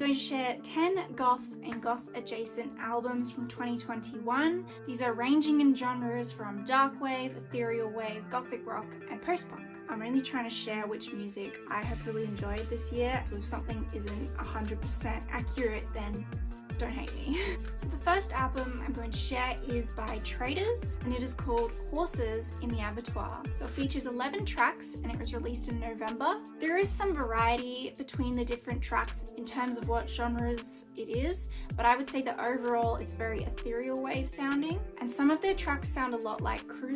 going to share 10 goth and goth adjacent albums from 2021. These are ranging in genres from darkwave, ethereal wave, gothic rock, and post-punk. I'm really trying to share which music I have really enjoyed this year, so if something isn't 100% accurate, then don't hate me. So the first album I'm going to share is by TRAITRS, and it is called Horses in the Abattoir. It features 11 tracks and it was released in November. There is some variety between the different tracks in terms of what genres it is, but I would say that overall it's very ethereal wave sounding, and some of their tracks sound a lot like Creux,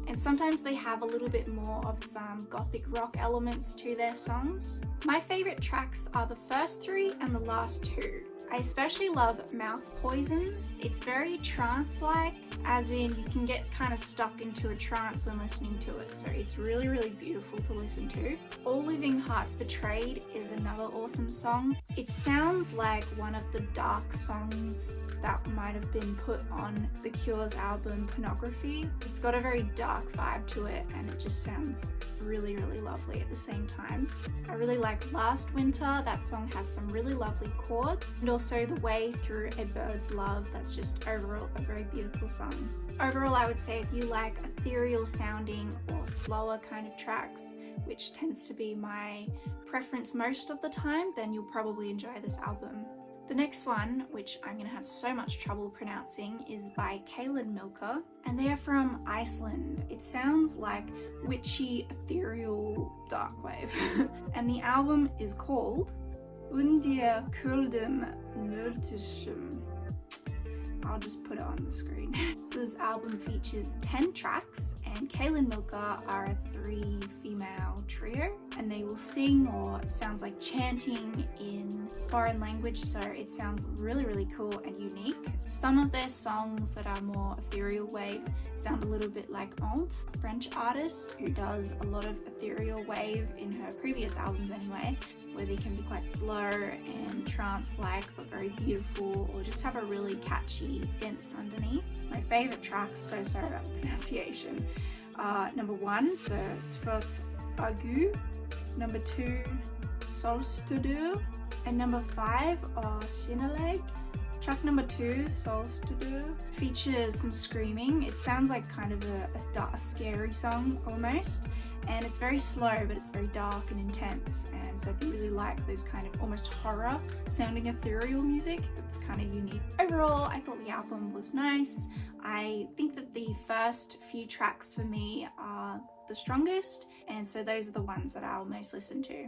and sometimes they have a little bit more of some gothic rock elements to their songs. My favorite tracks are the first 3 and the last 2. I especially love Mouth Poisons. It's very trance-like, as in you can get kind of stuck into a trance when listening to it, so it's really, really beautiful to listen to. All Living Hearts Betrayed is another awesome song. It sounds like one of the dark songs that might have been put on The Cure's album Pornography. It's got a very dark vibe to it and it just sounds really, really lovely at the same time. I really like Last Winter. That song has some really lovely chords, and also The Way Through a Bird's Love. That's just overall a very beautiful song. Overall, I would say if you like ethereal sounding or slower kind of tracks, which tends to be my preference most of the time, then you'll probably enjoy this album. The next one, which I'm going to have so much trouble pronouncing, is by Kælan, and they are from Iceland. It sounds like witchy, ethereal darkwave. And the album is called Undir, Köldum, Norðurljósum. I'll just put it on the screen. So this album features 10 tracks, and Kælan are a 3 female trio, and they will sing, or it sounds like chanting, in foreign language, so it sounds really, really cool and unique. Some of their songs that are more ethereal wave sound a little bit like Hante, a French artist who does a lot of ethereal wave in her previous albums anyway, where they can be quite slow and trance-like but very beautiful, or just have a really catchy synths underneath. My favourite tracks, so sorry about the pronunciation, are number 1, so Svart Agu, number 2, Solitude, and number 5, Shinneleg. Track number 2, Solitude, features some screaming. It sounds like kind of a scary song almost, and it's very slow but it's very dark and intense, and so if you really like those kind of almost horror sounding ethereal music, it's kind of unique. Overall, I thought the album was nice. I think that the first few tracks for me are the strongest, and so those are the ones that I'll most listen to.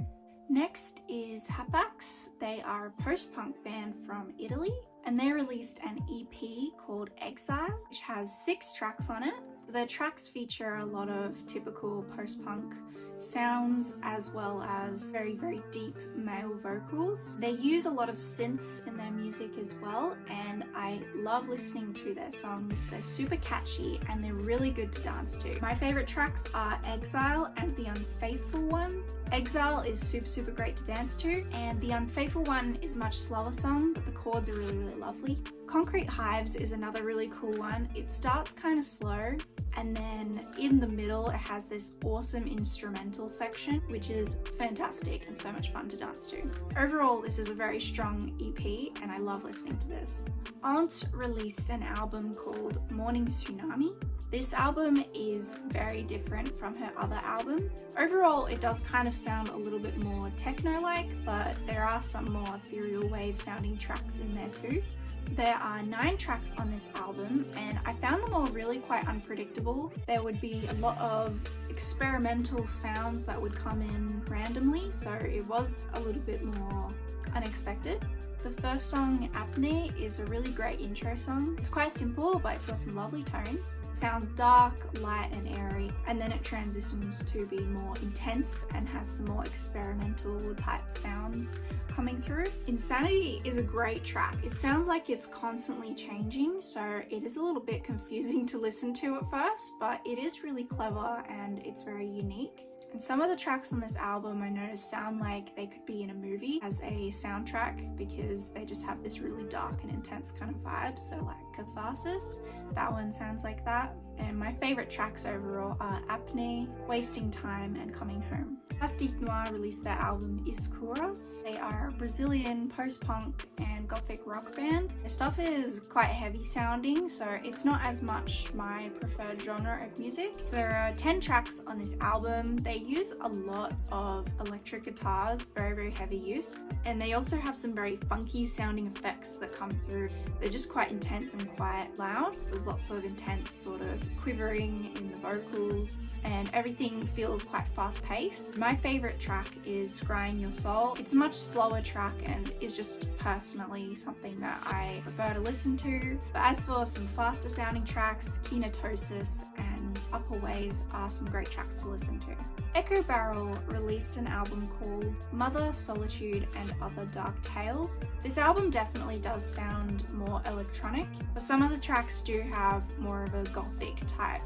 Next is Hapax. They are a post-punk band from Italy, and they released an EP called Exile, which has 6 tracks on it. Their tracks feature a lot of typical post-punk sounds, as well as very, very deep male vocals. They use a lot of synths in their music as well, and I love listening to their songs. They're super catchy and they're really good to dance to. My favorite tracks are Exile and The Unfaithful One. Exile is super, super great to dance to, and The Unfaithful One is a much slower song, but the chords are really, really lovely. Concrete Hives is another really cool one. It starts kind of slow, and then in the middle it has this awesome instrumental section, which is fantastic and so much fun to dance to. Overall, this is a very strong EP and I love listening to this. Aunt released an album called Morning Tsunami. This album is very different from her other album. Overall, it does kind of sound a little bit more techno-like, but there are some more ethereal wave sounding tracks in there too. So there are 9 tracks on this album, and I found them all really quite unpredictable. There would be a lot of experimental sounds that would come in randomly, so it was a little bit more unexpected. The first song, Apnea, is a really great intro song. It's quite simple, but it's got some lovely tones. It sounds dark, light and airy, and then it transitions to be more intense and has some more experimental type sounds coming through. Insanity is a great track. It sounds like it's constantly changing, so it is a little bit confusing to listen to at first, but it is really clever and it's very unique. And some of the tracks on this album I noticed sound like they could be in a movie as a soundtrack, because they just have this really dark and intense kind of vibe. So like Catharsis, that one sounds like that. and my favourite tracks overall are Apnea, Wasting Time and Coming Home. Plastique Noir released their album Iskuros. They are a Brazilian post-punk and gothic rock band. Their stuff is quite heavy sounding, so it's not as much my preferred genre of music. There are 10 tracks on this album. They use a lot of electric guitars, very heavy use, and they also have some very funky sounding effects that come through. They're just quite intense and quite loud. There's lots of intense sort of quivering in the vocals, and everything feels quite fast-paced. My favourite track is Scrying Your Soul. It's a much slower track and is just personally something that I prefer to listen to. But as for some faster sounding tracks, Kinetosis and Upper Waves are some great tracks to listen to. Echoberyl released an album called Mother, Solitude and Other Dark Tales. This album definitely does sound more electronic, but some of the tracks do have more of a gothic type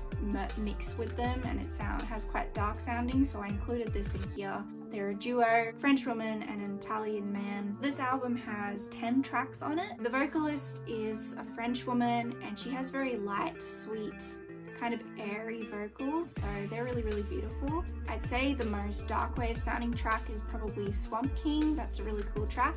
mix with them, and it has quite dark sounding, so I included this in here. They're a duo, French woman and an Italian man. This album has 10 tracks on it. The vocalist is a French woman and she has very light, sweet, kind of airy vocals, so they're really beautiful. I'd say the most darkwave sounding track is probably Swamp King. That's a really cool track.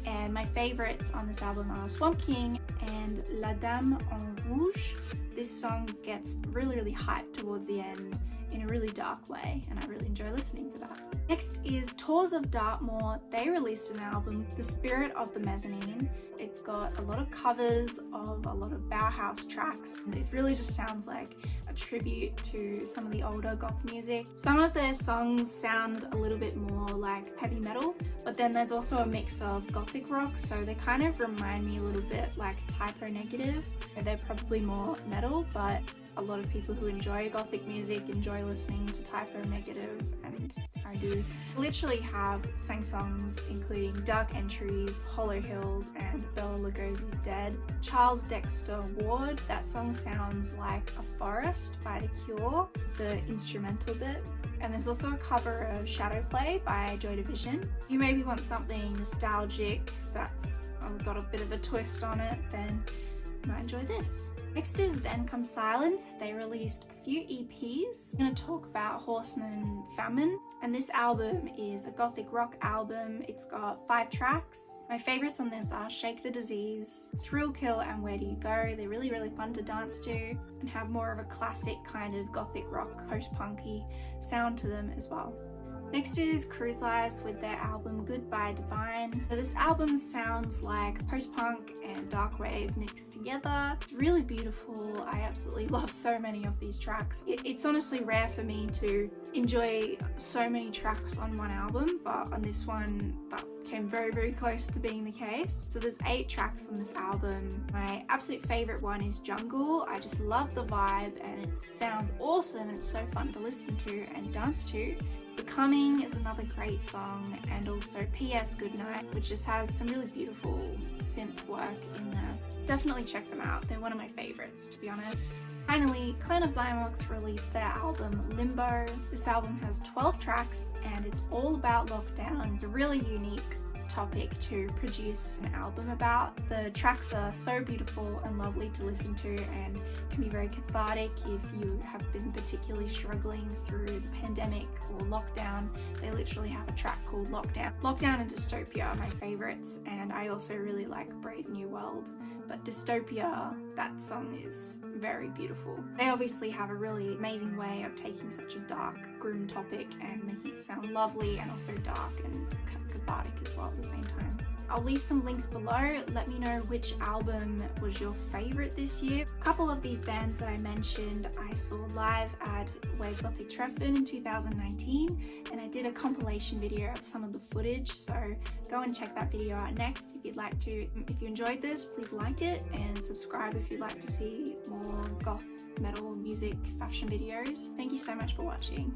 And my favorites on this album are Swamp King and La Dame en Rouge. This song gets really hyped towards the end in a really dark way, and I really enjoy listening to that. Next is Tours of Dartmoor. They released an album, The Spirit of the Mezzanine. It's got a lot of covers of a lot of Bauhaus tracks, and it really just sounds like a tribute to some of the older goth music. Some of their songs sound a little bit more like heavy metal, but then there's also a mix of gothic rock, so they kind of remind me a little bit like Typo Negative. They're probably more metal, but a lot of people who enjoy gothic music enjoy listening to Typo Negative, and I do. Literally have sang songs including Dark Entries, Hollow Hills and Bela Lugosi's Dead. Charles Dexter Ward, that song sounds like A Forest by The Cure, the instrumental bit. And there's also a cover of Shadow Play by Joy Division. You maybe want something nostalgic that's got a bit of a twist on it, then you might enjoy this. Next is Then Comes Silence. They released a few EPs. I'm going to talk about Horsemen, Famine, and this album is a gothic rock album. It's got 5 tracks. My favourites on this are Shake the Disease, Thrill Kill and Where Do You Go. They're really fun to dance to and have more of a classic kind of gothic rock, post-punky sound to them as well. Next is Creux with their album Goodbye Divine. So this album sounds like post-punk and darkwave mixed together. It's really beautiful. I absolutely love so many of these tracks. It's honestly rare for me to enjoy so many tracks on one album, but on this one that came very close to being the case. So there's 8 tracks on this album. My absolute favourite one is Jungle. I just love the vibe and it sounds awesome. It's so fun to listen to and dance to. Becoming is another great song, and also PS Goodnight, which just has some really beautiful synth work in there. Definitely check them out. They're one of my favorites, to be honest. Finally, Clan of Xymox released their album Limbo. This album has 12 tracks and it's all about lockdown. It's a really unique topic to produce an album about. The tracks are so beautiful and lovely to listen to and can be very cathartic if you have been particularly struggling through the pandemic or lockdown. They literally have a track called Lockdown. Lockdown and Dystopia are my favorites, and I also really like Brave New World, but Dystopia, that song is very beautiful. They obviously have a really amazing way of taking such a dark, grim topic and making it sound lovely and also dark and cathartic as well at the same time. I'll leave some links below. Let me know which album was your favourite this year. A couple of these bands that I mentioned I saw live at Wave Gothic Treffen in 2019, and I did a compilation video of some of the footage, so go and check that video out next if you'd like to. If you enjoyed this, please like it and subscribe if you'd like to see more goth, metal, music, fashion videos. Thank you so much for watching.